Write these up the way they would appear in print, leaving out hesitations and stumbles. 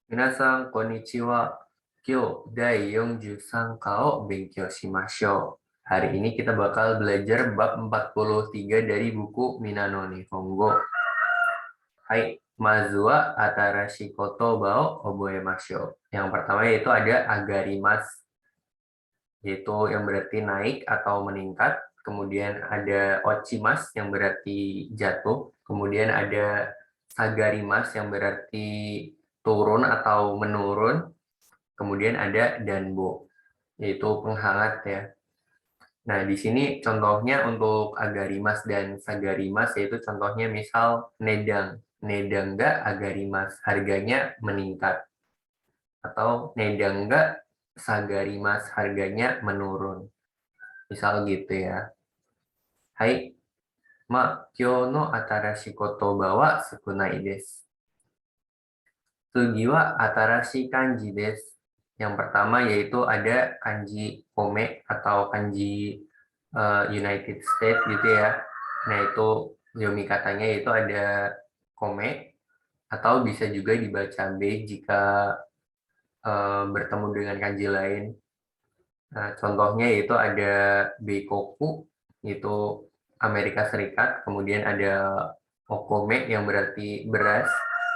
Minasan, konnichiwa. Kyo, dai 43 kao benkyou shimashou. Hari ini kita bakal belajar bab 43 dari buku Minano Nihongo. Hai, mazu wa atarashi kotoba o oboemashou. Yang pertama yaitu ada agarimasu, yaitu yang berarti naik atau meningkat. Kemudian ada ochimas yang berarti jatuh. Kemudian ada sagarimas yang berarti turun atau menurun. Kemudian ada danbo, yaitu penghangat ya. Nah, di sini contohnya untuk agarimas dan sagarimas, yaitu contohnya misal nedang. Nedang nggak agarimas, harganya meningkat. Atau nedang nggak sagarimas, harganya menurun. Misal gitu ya. Hai, kyou no atarashi kotoba wa sukunai desu. Tsugi wa atarashi kanji desu. Yang pertama yaitu ada kanji kome atau kanji United States gitu ya. Nah itu yomi katanya itu ada kome atau bisa juga dibaca B jika bertemu dengan kanji lain. Nah, contohnya yaitu ada Beikoku, itu Amerika Serikat, kemudian ada Okome yang berarti beras,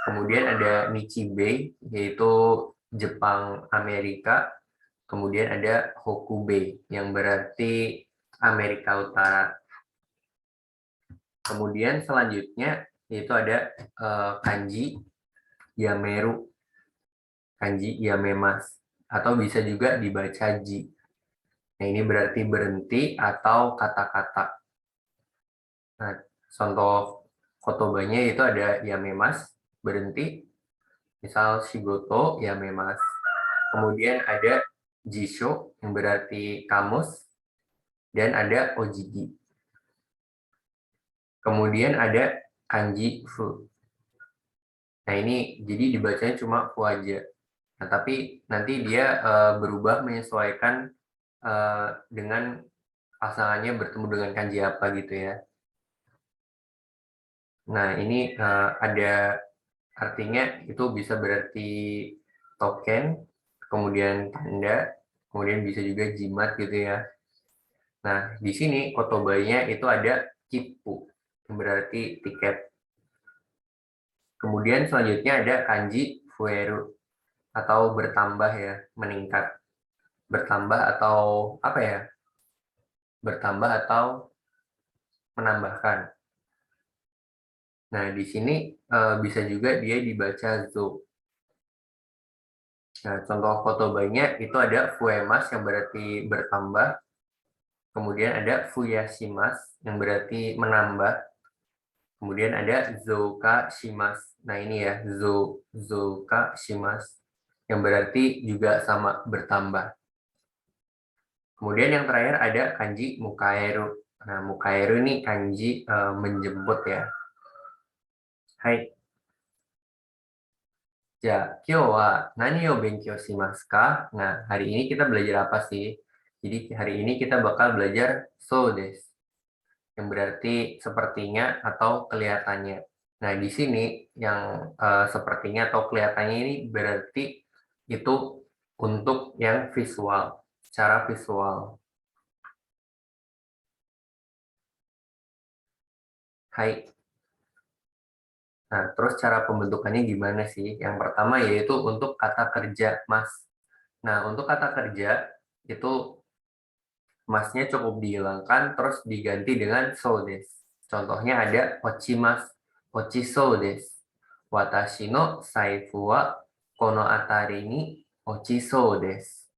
kemudian ada Nichibei yaitu Jepang Amerika, kemudian ada Hokubei yang berarti Amerika Utara. Kemudian selanjutnya yaitu ada kanji Yameru, kanji Yamemas, atau bisa juga dibaca ji. Nah, ini berarti berhenti atau kata-kata. Nah, contoh kotobanya itu ada yamemas, berhenti. Misal shigoto yamemas. Kemudian ada jisho yang berarti kamus. Dan ada ojigi. Kemudian ada kanji fu. Nah, ini jadi dibacanya cuma fu aja. Nah, tapi nanti dia berubah menyesuaikan dengan pasangannya bertemu dengan kanji apa gitu ya. Nah, ini ada artinya itu bisa berarti token, kemudian tanda, kemudian bisa juga jimat gitu ya. Nah, di sini kotobanya itu ada kipu, yang berarti tiket. Kemudian selanjutnya ada kanji fueru, atau bertambah ya, meningkat. Bertambah atau apa ya? Bertambah atau menambahkan. Nah, di sini bisa juga dia dibaca zo. Nah, contoh kotobanya itu ada fuemas yang berarti bertambah, kemudian ada fuyashimas yang berarti menambah, kemudian ada zouka shimas. Nah, ini ya, zouka shimas yang berarti juga sama bertambah. Kemudian yang terakhir ada kanji mukaeru. Nah, mukaeru ini kanji menjemput ya. Hai. Ya, kyo wa nani o benkyou shimasu ka? Nah, hari ini kita belajar apa sih? Jadi hari ini kita bakal belajar so desu, yang berarti sepertinya atau kelihatannya. Nah, di sini yang sepertinya atau kelihatannya ini berarti itu untuk yang visual, secara visual. Hai. Nah, terus cara pembentukannya gimana sih? Yang pertama yaitu untuk kata kerja mas. Nah, untuk kata kerja itu masnya cukup dihilangkan terus diganti dengan so desu. Contohnya ada ochimas, ochiso desu. Watashi no zaifu wa kono atari ni ochiso desu.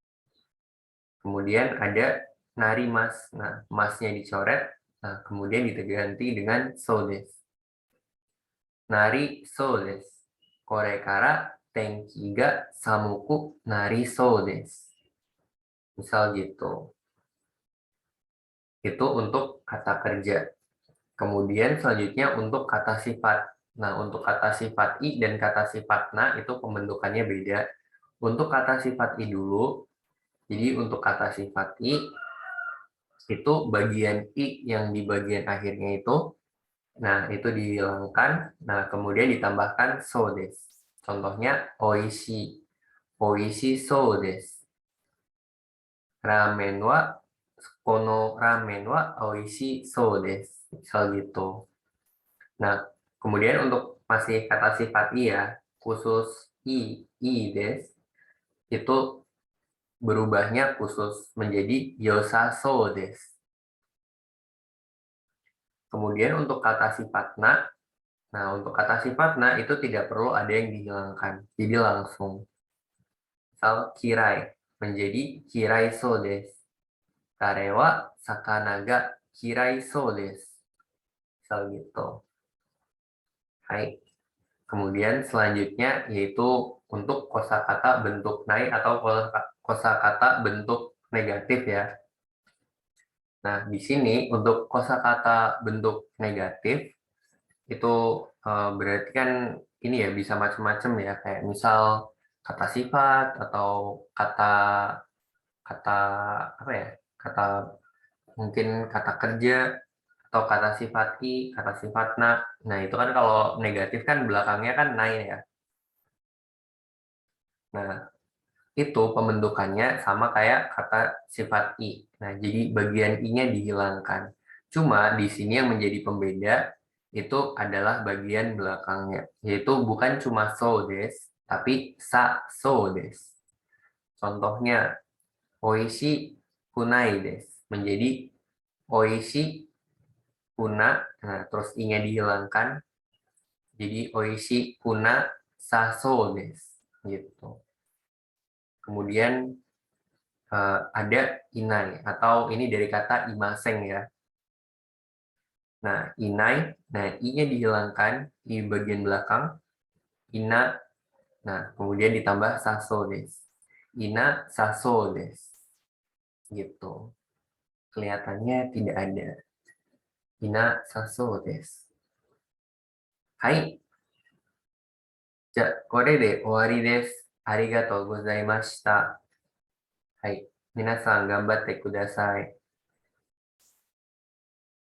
Kemudian ada narimas. Nah, masnya dicoret, nah kemudian diganti dengan so desu. Nari so desu. Kore kara tenki ga samuku nari so desu. Misal gitu. Itu untuk kata kerja. Kemudian selanjutnya untuk kata sifat. Nah, untuk kata sifat i dan kata sifat na itu pembentukannya beda. Untuk kata sifat i dulu, jadi untuk kata sifat i itu bagian i yang di bagian akhirnya itu, nah itu dihilangkan, nah kemudian ditambahkan so desu. Contohnya oishi. Oishi sou desu. Ramen wa kono ramen wa oishi sou desu. Misal gitu. Nah, kemudian untuk masih kata sifat i ya, khusus i des, itu berubahnya khusus menjadi yosaso des. Kemudian untuk kata sifat na, nah untuk kata sifat na itu tidak perlu ada yang dihilangkan, jadi langsung. Misal kirai menjadi kirai so des. Kare wa sakana ga kirai so des. Misal gitu. Hai. Kemudian selanjutnya yaitu untuk kosakata bentuk nai atau kosakata bentuk negatif ya. Nah, di sini untuk kosakata bentuk negatif itu berarti kan ini ya bisa macam-macam ya, kayak misal kata sifat atau kata kata apa ya? Kata mungkin kata kerja atau kata sifat i, kata sifat na. Nah, itu kan kalau negatif kan belakangnya kan nai ya. Nah, itu pembentukannya sama kayak kata sifat i. Nah, jadi bagian i-nya dihilangkan. Cuma di sini yang menjadi pembeda itu adalah bagian belakangnya, yaitu bukan cuma so des, tapi sa so des. Contohnya, oishi kunai des menjadi oishi kuna, nah terus i-nya dihilangkan, jadi oishi kuna saso des gitu. Kemudian ada inai atau ini dari kata imaseng ya. Nah, inai, nah i-nya dihilangkan di bagian belakang, ina, nah kemudian ditambah saso des. Ina saso des. Gitu. Kelihatannya tidak ada. Ina saso des. Hai. Ja, kore de owari desu. Arigatou gozaimashita. Hai. Minasan, gambatte kudasai.